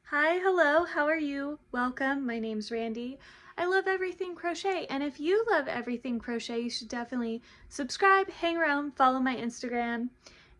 Hi, hello, how are you? Welcome, my name's Randy. I love everything crochet, and if you love everything crochet, you should definitely subscribe, hang around, follow my Instagram,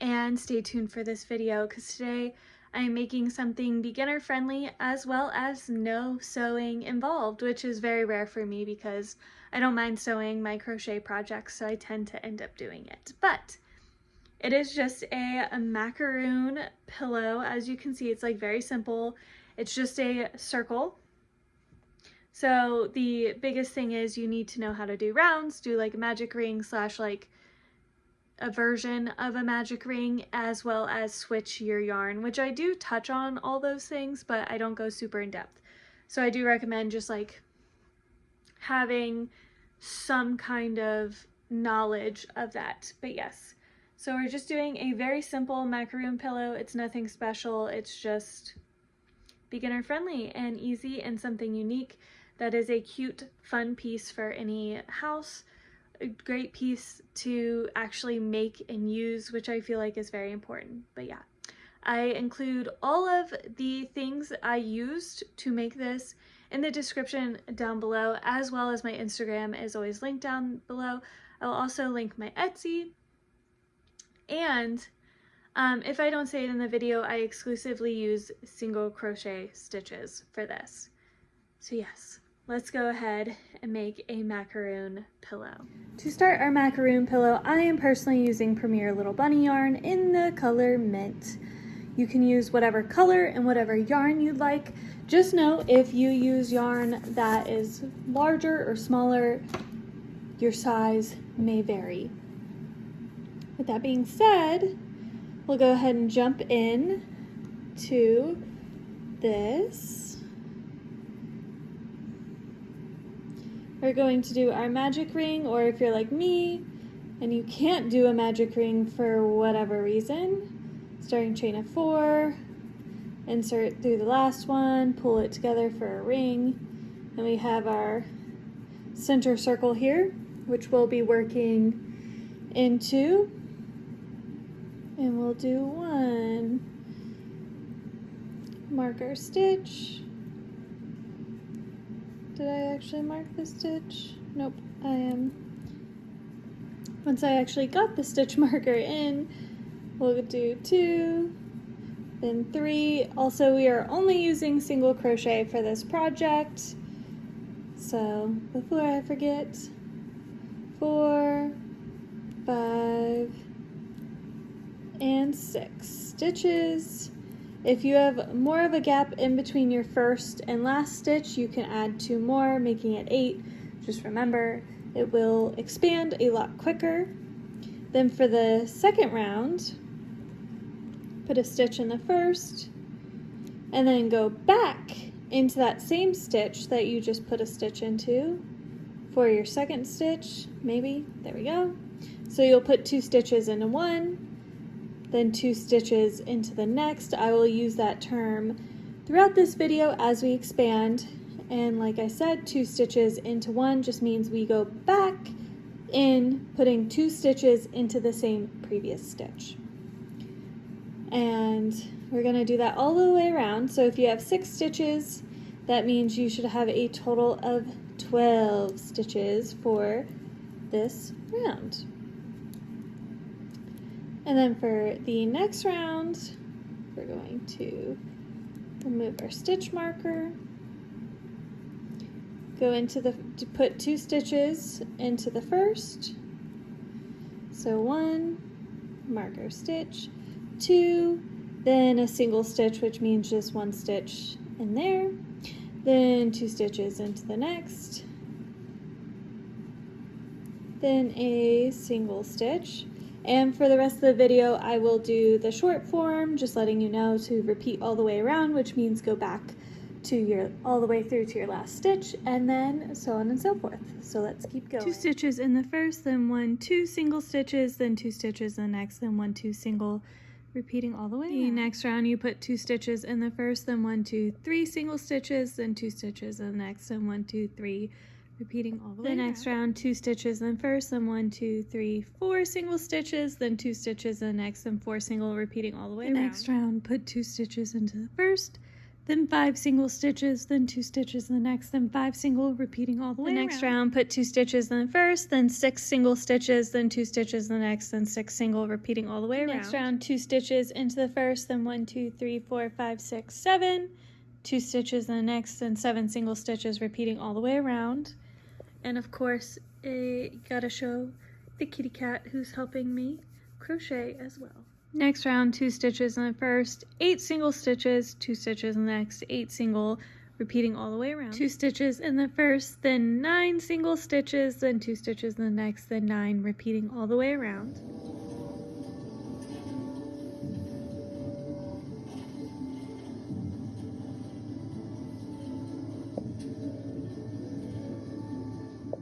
and stay tuned for this video because today I'm making something beginner friendly as well as no sewing involved, which is very rare for me because I don't mind sewing my crochet projects, so I tend to end up doing it. But it is just a macaroon pillow. As you can see, it's like very simple. It's just a circle. So the biggest thing is you need to know how to do rounds, do like a magic ring slash like a version of a magic ring, as well as switch your yarn, which I do touch on all those things, but I don't go super in depth. So I do recommend just like having some kind of knowledge of that. But yes, so we're just doing a very simple macaroon pillow. It's nothing special. It's just beginner friendly and easy and something unique that is a cute, fun piece for any house. A great piece to actually make and use, which I feel like is very important. But yeah, I include all of the things I used to make this in the description down below, as well as my Instagram is always linked down below. I'll also link my Etsy, and if I don't say it in the video, I exclusively use single crochet stitches for this. So yes, let's go ahead and make a macaroon pillow. To start our macaroon pillow, I am personally using Premier Little Bunny yarn in the color Mint. You can use whatever color and whatever yarn you'd like. Just know if you use yarn that is larger or smaller, your size may vary. With that being said, we'll go ahead and jump in to this. We're going to do our magic ring, or if you're like me and you can't do a magic ring for whatever reason, starting chain of 4, insert through the last one, pull it together for a ring, and we have our center circle here, which we'll be working into, and we'll do 1 marker stitch. Did I actually mark the stitch? Nope, I am. Once I actually got the stitch marker in, we'll do 2, then 3. Also, we are only using single crochet for this project. So before I forget, 4, 5, and 6 stitches. If you have more of a gap in between your first and last stitch, you can add 2 more, making it 8. Just remember, it will expand a lot quicker. Then for the second round, put a stitch in the first, and then go back into that same stitch that you just put a stitch into for your second stitch, maybe. There we go. So you'll put 2 stitches into one, then 2 stitches into the next. I will use that term throughout this video as we expand. And like I said, 2 stitches into one just means we go back in, putting 2 stitches into the same previous stitch. And we're going to do that all the way around. So if you have 6 stitches, that means you should have a total of 12 stitches for this round. And then for the next round, we're going to remove our stitch marker, go into to put 2 stitches into the first. So 1 marker stitch, 2, then a single stitch, which means just 1 stitch in there, then 2 stitches into the next, then a single stitch. And for the rest of the video, I will do the short form, just letting you know to repeat all the way around, which means go back to all the way through to your last stitch, and then so on and so forth. So let's keep going. 2 stitches in the first, then 1, 2 single stitches, then 2 stitches in the next, then 1, 2 single, repeating all the way. The next round, you put 2 stitches in the first, then 1, 2, 3 single stitches, then 2 stitches in the next, then 1, 2, 3. Repeating all the way. The next round, 2 stitches in first, then 1, 2, 3, 4 single stitches, then 2 stitches in the next, then 4 single, repeating all the way. The next round, put 2 stitches into the first, then 5 single stitches, then 2 stitches in the next, then 5 single, repeating all the way around. The next round, put 2 stitches in the first, then 6 single stitches, then 2 stitches in the next, then 6 single, repeating all the way around. Next round, 2 stitches into the first, then 1, 2, 3, 4, 5, 6, 7, 2 stitches in the next, then 7 single stitches, repeating all the way around. And of course, gotta show the kitty cat who's helping me crochet as well. Next round, 2 stitches in the first, 8 single stitches, 2 stitches in the next, 8 single, repeating all the way around. 2 stitches in the first, then 9 single stitches, then 2 stitches in the next, then 9, repeating all the way around.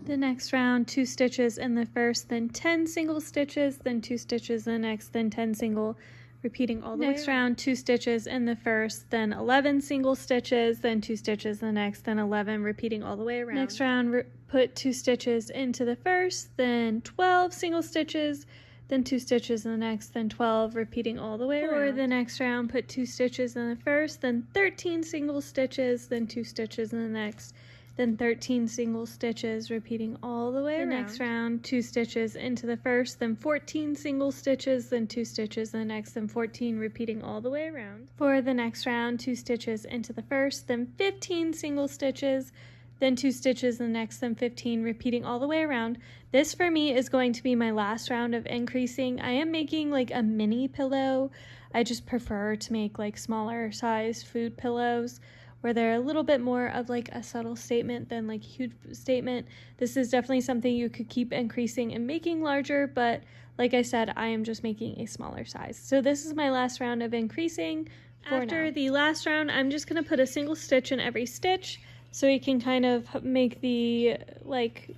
The next round, 2 stitches in the first, then 10 single stitches, then 2 stitches in the next, then 10 single, repeating all the way around. Next round, 2 stitches in the first, then 11 single stitches, then 2 stitches in the next, then 11, repeating all the way around. Next round, put 2 stitches into the first, then 12 single stitches, then 2 stitches in the next, then 12, repeating all the way around. For the next round, put 2 stitches in the first, then 13 single stitches, then 2 stitches in the next, then 13 single stitches, repeating all the way around. The next round, 2 stitches into the first, then 14 single stitches, then 2 stitches in the next, then 14, repeating all the way around. For the next round, 2 stitches into the first, then 15 single stitches, then 2 stitches in the next, then 15, repeating all the way around. This for me is going to be my last round of increasing. I am making like a mini pillow. I just prefer to make like smaller size food pillows, where they're a little bit more of like a subtle statement than like a huge statement. This is definitely something you could keep increasing and making larger, but like I said, I am just making a smaller size. So this is my last round of increasing. After the last round, I'm just gonna put a single stitch in every stitch so you can kind of make the, like,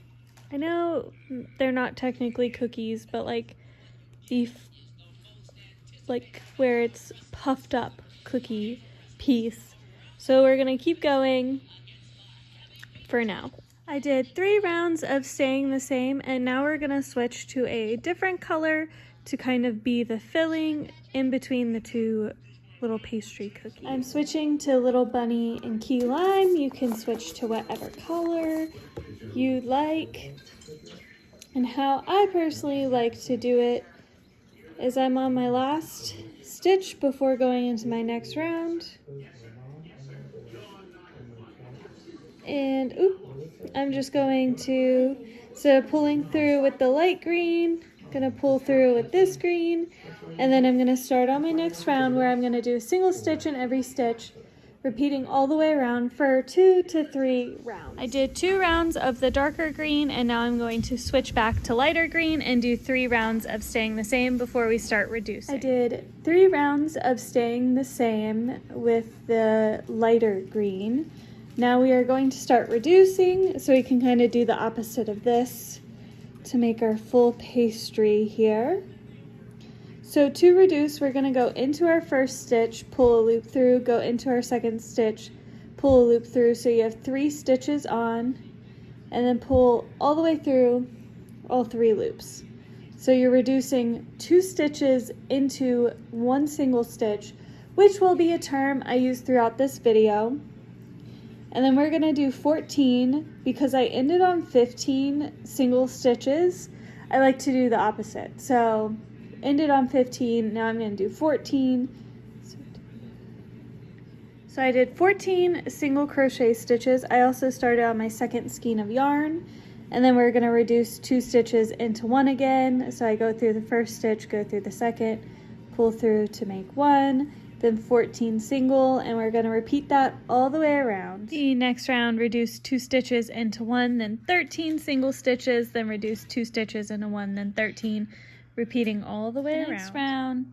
I know they're not technically cookies, but like the, like where it's puffed up cookie piece. So we're gonna keep going for now. I did 3 rounds of staying the same, and now we're gonna switch to a different color to kind of be the filling in between the 2 little pastry cookies. I'm switching to Little Bunny and Key Lime. You can switch to whatever color you like. And how I personally like to do it is I'm on my last stitch before going into my next round. And I'm just going to, instead of pulling through with the light green, I'm gonna pull through with this green, and then I'm gonna start on my next round where I'm gonna do a single stitch in every stitch, repeating all the way around for 2 to 3 rounds. I did 2 rounds of the darker green, and now I'm going to switch back to lighter green and do 3 rounds of staying the same before we start reducing. I did 3 rounds of staying the same with the lighter green. Now we are going to start reducing, so we can kind of do the opposite of this to make our full pastry here. So to reduce, we're going to go into our first stitch, pull a loop through, go into our second stitch, pull a loop through, so you have 3 stitches on, and then pull all the way through all 3 loops. So you're reducing 2 stitches into 1 single stitch, which will be a term I use throughout this video. And then we're gonna do 14, because I ended on 15 single stitches. I like to do the opposite. So ended on 15, now I'm gonna do 14. So I did 14 single crochet stitches. I also started on my second skein of yarn, and then we're gonna reduce 2 stitches into 1 again. So I go through the first stitch, go through the second, pull through to make 1, then 14 single, and we're gonna repeat that all the way around. The next round, reduce 2 stitches into 1, then 13 single stitches, then reduce 2 stitches into 1, then 13, repeating all the way around. Next round,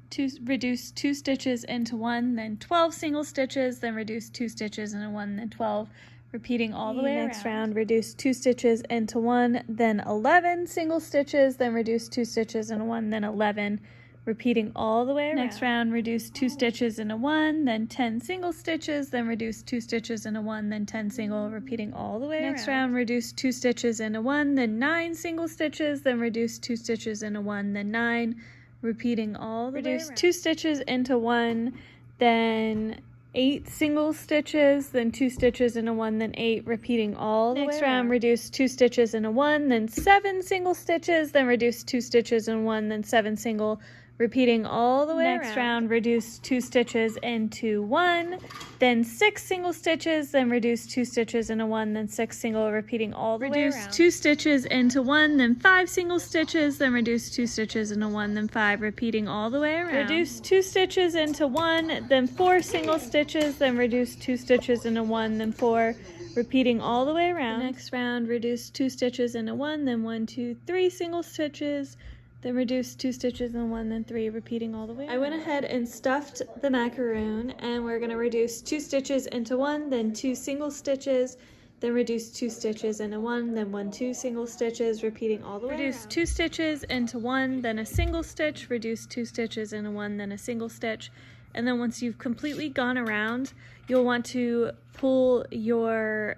reduce 2 stitches into 1, then 12 single stitches, then reduce 2 stitches into 1, then 12, repeating all the way around. Next round, reduce 2 stitches into 1, then 11 single stitches, then reduce 2 stitches into 1, then 11, repeating all the way around. Next round, reduce 2 stitches into 1, then 10 single stitches, then reduce 2 stitches into 1, then 10 single, repeating all the way around. Next round, reduce 2 stitches into 1, then 9 single stitches, then reduce 2 stitches into 1, then 9, repeating all the way around. Reduce 2 stitches into 1, then 8 single stitches, then 2 stitches in a 1, then 8, repeating all the way around. Next round, reduce 2 stitches in a 1, then 7 single stitches, then reduce 2 stitches in 1, then 7 single, repeating all the way around. Next round, reduce 2 stitches into 1, then 6 single stitches, then reduce 2 stitches in a 1, then 6 single, repeating all the way around. Reduce 2 stitches into 1, then 5 single stitches, then reduce 2 stitches into 1, then 5, repeating all the way around. Reduce 2 stitches into 1, then 4 single stitches, then reduce 2 stitches into 1, then 4, repeating all the way around. The next round, reduce 2 stitches into 1, then 1, 2, 3 single stitches, then reduce 2 stitches in 1, then 3, repeating all the way around. I went ahead and stuffed the macaroon, and we're going to reduce 2 stitches into 1, then 2 single stitches, then reduce 2 stitches into 1, then 1, 2 single stitches, repeating all the way around. Reduce 2 stitches into 1, then a single stitch, reduce 2 stitches into 1, then a single stitch, and then once you've completely gone around, you'll want to pull your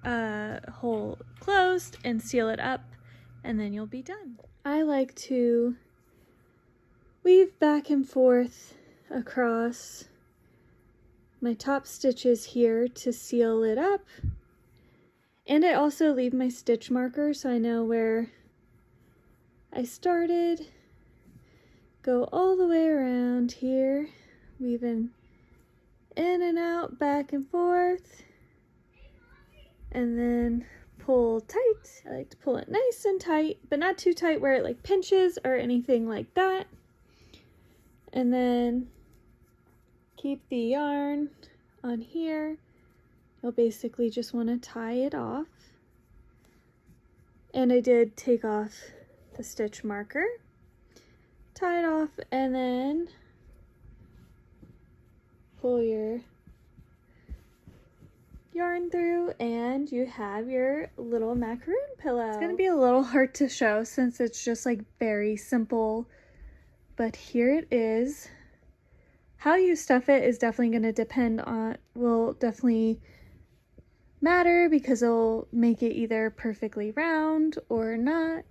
hole closed and seal it up, and then you'll be done. I like to weave back and forth across my top stitches here to seal it up, and I also leave my stitch marker so I know where I started. Go all the way around here, weaving in and out, back and forth, and then pull tight. I like to pull it nice and tight, but not too tight where it like pinches or anything like that. And then keep the yarn on here. You'll basically just want to tie it off. And I did take off the stitch marker, tie it off, and then pull your yarn through, and you have your little macaroon pillow. It's going to be a little hard to show since it's just like very simple, but here it is. How you stuff it is definitely going to depend on, will definitely matter because it'll make it either perfectly round or not.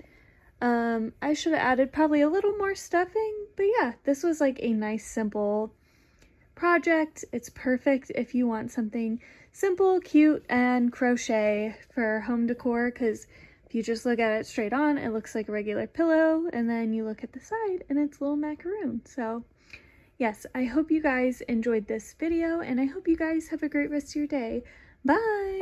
I should have added probably a little more stuffing, but yeah, this was like a nice simple project. It's perfect if you want something simple, cute, and crochet for home decor, because if you just look at it straight on, it looks like a regular pillow, and then you look at the side and it's a little macaroon. So yes, I hope you guys enjoyed this video, and I hope you guys have a great rest of your day. Bye!